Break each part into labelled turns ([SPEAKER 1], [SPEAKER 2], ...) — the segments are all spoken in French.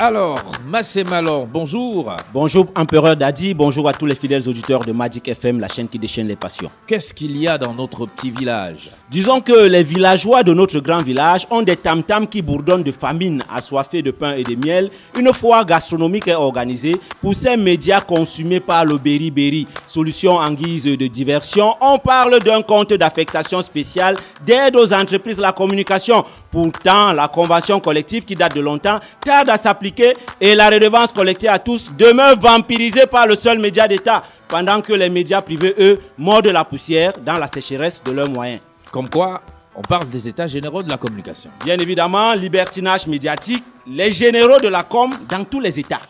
[SPEAKER 1] Alors, Massé Malor, bonjour.
[SPEAKER 2] Bonjour Empereur Dadi, bonjour à tous les fidèles auditeurs de Magic FM, la chaîne qui déchaîne les passions.
[SPEAKER 1] Qu'est-ce qu'il y a dans notre petit village?
[SPEAKER 2] Disons que les villageois de notre grand village ont des tam-tams qui bourdonnent de famine, assoiffés de pain et de miel. Une foire gastronomique est organisée pour ces médias consumés par le Berry, solution en guise de diversion. On parle d'un compte d'affectation spéciale d'aide aux entreprises de la communication. Pourtant, la convention collective qui date de longtemps tarde à s'appliquer et la redevance collectée à tous demeure vampirisée par le seul média d'État, pendant que les médias privés, eux, mordent la poussière dans la sécheresse de leurs moyens.
[SPEAKER 1] Comme quoi, on parle des états généraux de la communication.
[SPEAKER 2] Bien évidemment, libertinage médiatique, les généraux de la com dans tous les états.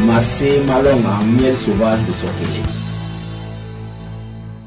[SPEAKER 3] Massé Malor en miel sauvage de Sokélé.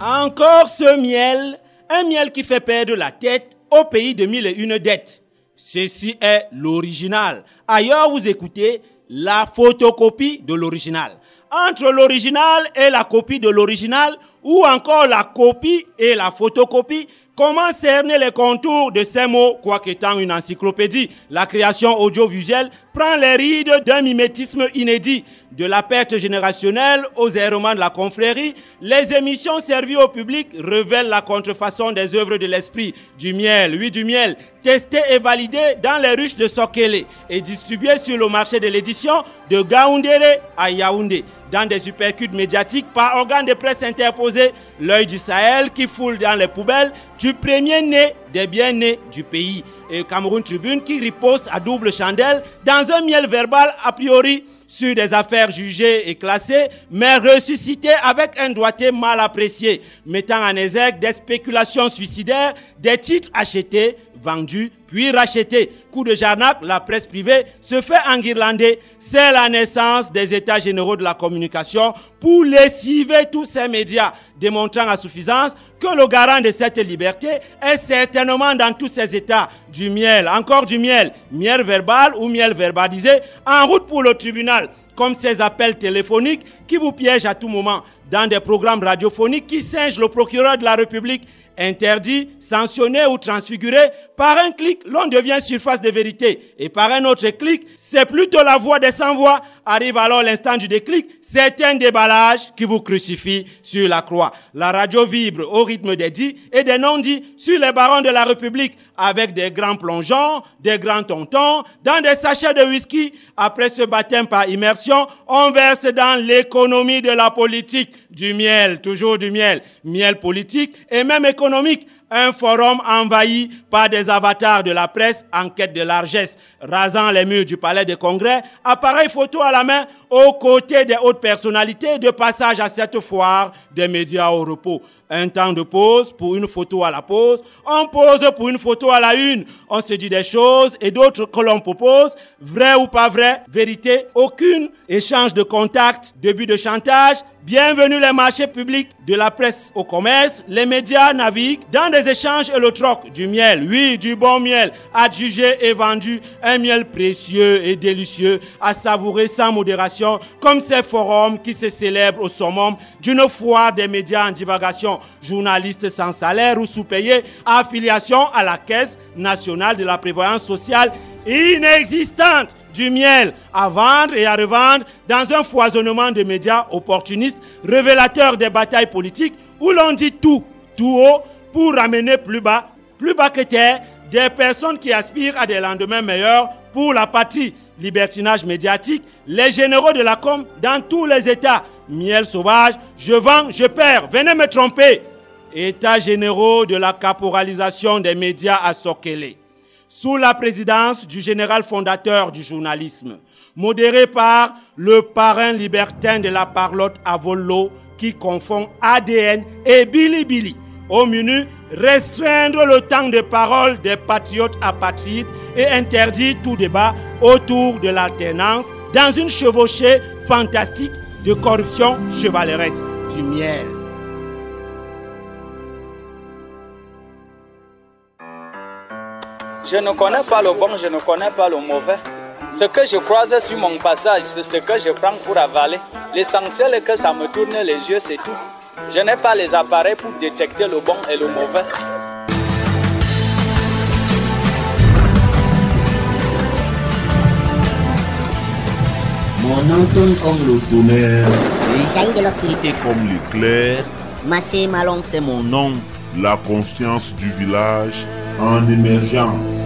[SPEAKER 2] Encore ce miel, un miel qui fait perdre la tête au pays de mille et une dettes. Ceci est l'original. Ailleurs, vous écoutez la photocopie de l'original. Entre l'original et la copie de l'original, ou encore la copie et la photocopie, comment cerner les contours de ces mots, quoique étant une encyclopédie? La création audiovisuelle prend les rides d'un mimétisme inédit. De la perte générationnelle aux errements de la confrérie, les émissions servies au public révèlent la contrefaçon des œuvres de l'esprit. Du miel, oui du miel, testé et validé dans les ruches de Sokélé et distribué sur le marché de l'édition de Gaoundéré à Yaoundé. Dans des supercutes médiatiques par organes de presse interposés, l'œil du Sahel qui foule dans les poubelles du premier né des bien-nés du pays. Et Cameroun Tribune qui riposte à double chandelle dans un miel verbal a priori sur des affaires jugées et classées, mais ressuscitées avec un doigté mal apprécié, mettant en exergue des spéculations suicidaires, des titres achetés, vendus, puis rachetés. Coup de jarnac, la presse privée se fait enguirlander. C'est la naissance des états généraux de la communication pour lessiver tous ces médias, démontrant à suffisance que le garant de cette liberté est certainement dans tous ces états. Du miel, encore du miel, miel verbal ou miel verbalisé, en route pour le tribunal, comme ces appels téléphoniques qui vous piègent à tout moment, dans des programmes radiophoniques qui singent le procureur de la République. Interdit, sanctionné ou transfiguré, par un clic, l'on devient surface de vérité. Et par un autre clic, c'est plutôt la voix des sans-voix. Arrive alors l'instant du déclic, c'est un déballage qui vous crucifie sur la croix. La radio vibre au rythme des dits et des non-dits sur les barons de la République, avec des grands plongeons, des grands tontons, dans des sachets de whisky. Après ce baptême par immersion, on verse dans l'économie de la politique. Du miel, toujours du miel. Miel politique et même économique. Un forum envahi par des avatars de la presse en quête de largesse, rasant les murs du palais des congrès, appareil photo à la main, aux côtés des hautes personnalités de passage à cette foire des médias au repos. Un temps de pause pour une photo à la pause, on pose pour une photo à la une, on se dit des choses et d'autres que l'on propose, vrai ou pas vrai, vérité, aucune, échange de contact, début de chantage. Bienvenue les marchés publics, de la presse au commerce, les médias naviguent dans des échanges et le troc. Du miel, oui, du bon miel, adjugé et vendu, un miel précieux et délicieux, à savourer sans modération, comme ces forums qui se célèbrent au summum d'une foire des médias en divagation. Journalistes sans salaire ou sous-payés, affiliation à la Caisse nationale de la prévoyance sociale inexistante. Du miel à vendre et à revendre dans un foisonnement de médias opportunistes, révélateurs des batailles politiques où l'on dit tout haut pour ramener plus bas que terre, des personnes qui aspirent à des lendemains meilleurs pour la patrie. Libertinage médiatique, les généraux de la com dans tous les états. Miel sauvage, je vends, je perds, venez me tromper. États généraux de la caporalisation des médias à Sokélé, sous la présidence du général fondateur du journalisme, modéré par le parrain libertin de la parlotte à Volo qui confond ADN et Bilibili. Au menu, restreindre le temps de parole des patriotes apatrides et interdire tout débat autour de l'alternance dans une chevauchée fantastique de corruption chevaleresque. Du miel.
[SPEAKER 4] Je ne connais pas le bon, je ne connais pas le mauvais. Ce que je croise sur mon passage, c'est ce que je prends pour avaler. L'essentiel est que ça me tourne les yeux, c'est tout. Je n'ai pas les appareils pour détecter le bon et le mauvais.
[SPEAKER 3] Mon nom tourne comme le tonnerre.
[SPEAKER 5] Le jaillit de l'obscurité
[SPEAKER 6] comme l'éclair.
[SPEAKER 5] Massé Malon,
[SPEAKER 6] c'est mon nom.
[SPEAKER 7] La conscience du village
[SPEAKER 3] en émergence.